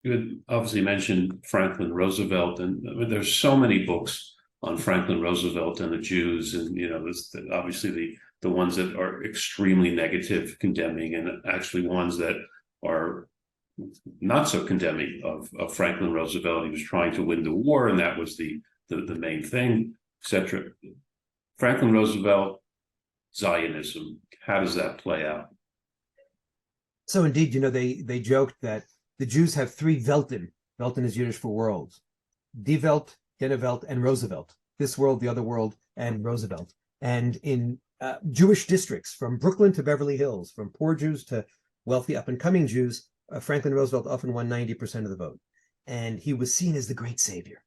You had obviously mentioned Franklin Roosevelt, and I mean, there's so many books on Franklin Roosevelt and the Jews, and there's obviously the ones that are extremely negative, condemning, and actually ones that are not so condemning of Franklin Roosevelt. He was trying to win the war, and that was the main thing, etc. Franklin Roosevelt, Zionism. How does that play out? So indeed, they joked that the Jews have three Welten. Welten is Yiddish for worlds: Die Welt, jene Welt, and Roosevelt. This world, the other world, and Roosevelt. And in Jewish districts, from Brooklyn to Beverly Hills, from poor Jews to wealthy up-and-coming Jews, Franklin Roosevelt often won 90% of the vote. And he was seen as the great savior.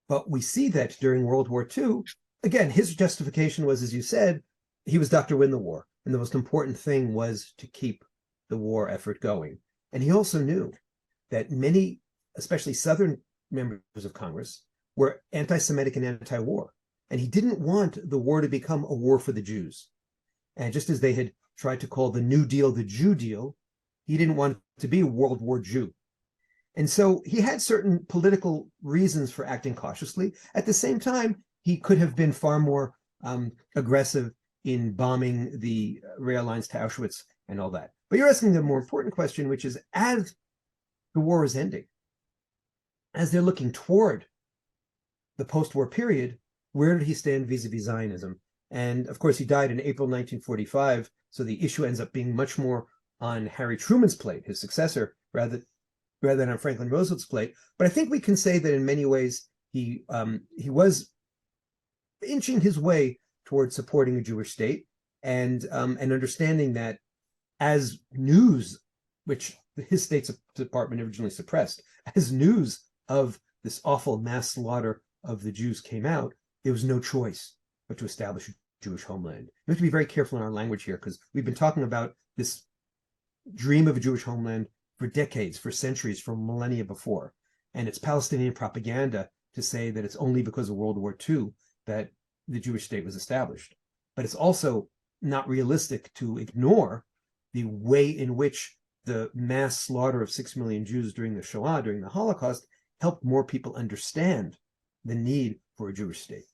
But we see that during World War II, again, his justification was, as you said, he was Dr. Win the war. And the most important thing was to keep the war effort going. And he also knew that many, especially Southern members of Congress, were anti-Semitic and anti-war. And he didn't want the war to become a war for the Jews. And just as they had tried to call the New Deal the Jew deal, he didn't want it to be a World War Jew. And so he had certain political reasons for acting cautiously. At the same time, he could have been far more aggressive in bombing the rail lines to Auschwitz and all that. But you're asking the more important question, which is, as the war is ending, as they're looking toward the post-war period, where did he stand vis-a-vis Zionism? And of course, he died in April 1945, so the issue ends up being much more on Harry Truman's plate, his successor, rather than on Franklin Roosevelt's plate. But I think we can say that in many ways he was inching his way towards supporting a Jewish state and understanding that as news, which his State Department originally suppressed, as news of this awful mass slaughter of the Jews came out, there was no choice but to establish a Jewish homeland. We have to be very careful in our language here, because we've been talking about this dream of a Jewish homeland for decades, for centuries, for millennia before. And it's Palestinian propaganda to say that it's only because of World War II that the Jewish state was established. But it's also not realistic to ignore the way in which the mass slaughter of 6 million Jews during the Shoah, during the Holocaust, helped more people understand the need for a Jewish state.